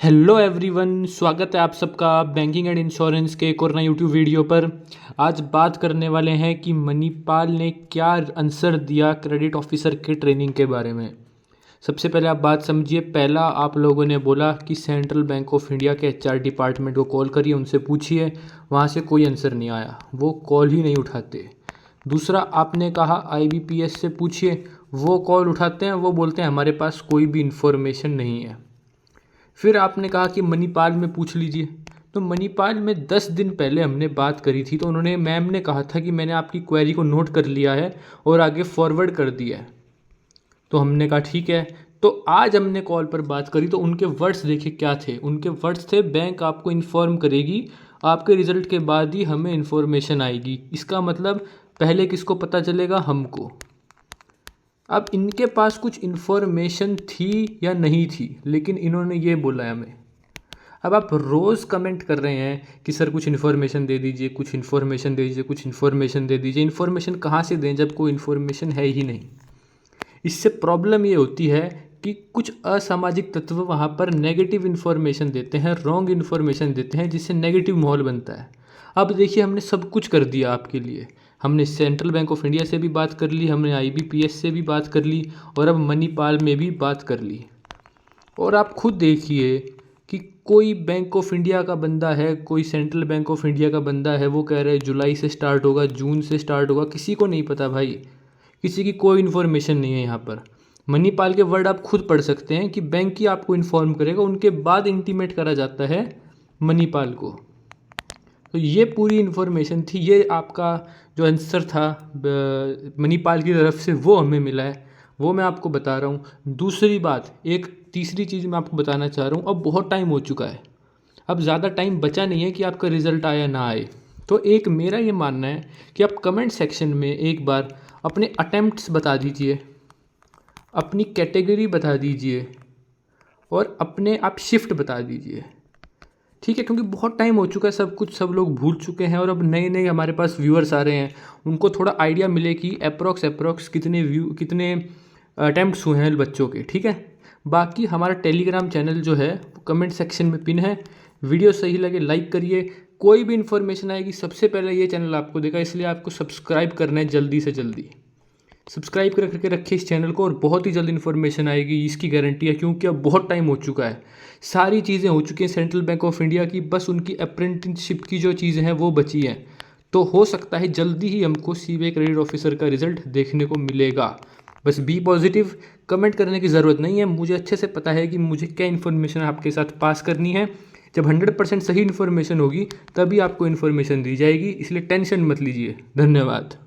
Hello everyone, स्वागत है आप सबका बैंकिंग एंड इंश्योरेंस के एक और नए यूट्यूब वीडियो पर। आज बात करने वाले हैं कि मणिपाल ने क्या आंसर दिया क्रेडिट ऑफिसर के ट्रेनिंग के बारे में। सबसे पहले आप बात समझिए। पहला, आप लोगों ने बोला कि सेंट्रल बैंक ऑफ इंडिया के एचआर डिपार्टमेंट को कॉल करिए, उनसे पूछिए। वहाँ से कोई आंसर नहीं आया, वो कॉल ही नहीं उठाते। दूसरा, आपने कहा आईबीपीएस से पूछिए, वो कॉल उठाते हैं, वो बोलते हैं हमारे पास कोई भी इन्फॉर्मेशन नहीं है। फिर आपने कहा कि मणिपाल में पूछ लीजिए, तो मणिपाल में 10 दिन पहले हमने बात करी थी, तो उन्होंने मैम ने कहा था कि मैंने आपकी क्वेरी को नोट कर लिया है और आगे फॉरवर्ड कर दिया है। तो हमने कहा ठीक है। तो आज हमने कॉल पर बात करी तो उनके वर्ड्स देखिए क्या थे। उनके वर्ड्स थे, बैंक आपको इन्फॉर्म करेगी, आपके रिजल्ट के बाद ही हमें इन्फॉर्मेशन आएगी। इसका मतलब पहले किसको पता चलेगा? हमको। अब इनके पास कुछ इन्फॉर्मेशन थी या नहीं थी, लेकिन इन्होंने ये बोला है हमें। अब आप रोज़ कमेंट कर रहे हैं कि सर कुछ इन्फॉर्मेशन दे दीजिए, कुछ इन्फॉर्मेशन दे दीजिए, कुछ इन्फॉर्मेशन दे दीजिए। इन्फॉर्मेशन कहाँ से दें जब कोई इन्फॉर्मेशन है ही नहीं। इससे प्रॉब्लम ये होती है कि कुछ असामाजिक तत्व वहाँ पर नेगेटिव इन्फॉर्मेशन देते हैं, रॉन्ग इन्फॉर्मेशन देते हैं, जिससे नेगेटिव माहौल बनता है। अब देखिए, हमने सब कुछ कर दिया आपके लिए। हमने सेंट्रल बैंक ऑफ इंडिया से भी बात कर ली, हमने आईबीपीएस से भी बात कर ली, और अब मणिपाल में भी बात कर ली। और आप खुद देखिए कि कोई बैंक ऑफ इंडिया का बंदा है, कोई सेंट्रल बैंक ऑफ इंडिया का बंदा है, वो कह रहे हैं जुलाई से स्टार्ट होगा, जून से स्टार्ट होगा। किसी को नहीं पता भाई, किसी की कोई इन्फॉर्मेशन नहीं है यहाँ पर। मणिपाल के वर्ड आप खुद पढ़ सकते हैं कि बैंक ही आपको इन्फॉर्म करेगा, उनके बाद इंटीमेट करा जाता है मणिपाल को। तो ये पूरी इन्फॉर्मेशन थी, ये आपका जो आंसर था मणिपाल की तरफ से, वो हमें मिला है, वो मैं आपको बता रहा हूँ। दूसरी बात, एक तीसरी चीज़ मैं आपको बताना चाह रहा हूँ। अब बहुत टाइम हो चुका है, अब ज़्यादा टाइम बचा नहीं है कि आपका रिज़ल्ट आया ना आए। तो एक मेरा ये मानना है कि आप कमेंट सेक्शन में एक बार अपने अटेम्प्ट्स बता दीजिए, अपनी कैटेगरी बता दीजिए, और अपने आप शिफ्ट बता दीजिए। ठीक है, क्योंकि बहुत टाइम हो चुका है, सब कुछ सब लोग भूल चुके हैं, और अब नए नए हमारे पास व्यूअर्स आ रहे हैं, उनको थोड़ा आइडिया मिले कि अप्रॉक्स कितने अटैम्प्ट्स हुए हैं बच्चों के। ठीक है, बाकी हमारा टेलीग्राम चैनल जो है कमेंट सेक्शन में पिन है। वीडियो सही लगे लाइक करिए। कोई भी इन्फॉर्मेशन आएगी सबसे पहले ये चैनल आपको देगा, इसलिए आपको सब्सक्राइब करना है जल्दी से जल्दी। सब्सक्राइब करके रखिए इस चैनल को, और बहुत ही जल्द इन्फॉर्मेशन आएगी, इसकी गारंटी है, क्योंकि अब बहुत टाइम हो चुका है। सारी चीज़ें हो चुकी हैं सेंट्रल बैंक ऑफ इंडिया की, बस उनकी अप्रेंटिसशिप की जो चीज़ें हैं वो बची हैं। तो हो सकता है जल्दी ही हमको सीबीआई क्रेडिट ऑफिसर का रिजल्ट देखने को मिलेगा। बस बी पॉजिटिव, कमेंट करने की ज़रूरत नहीं है। मुझे अच्छे से पता है कि मुझे क्या इन्फॉर्मेशन आपके साथ पास करनी है। जब 100% सही इन्फॉर्मेशन होगी तभी आपको इन्फॉर्मेशन दी जाएगी, इसलिए टेंशन मत लीजिए। धन्यवाद।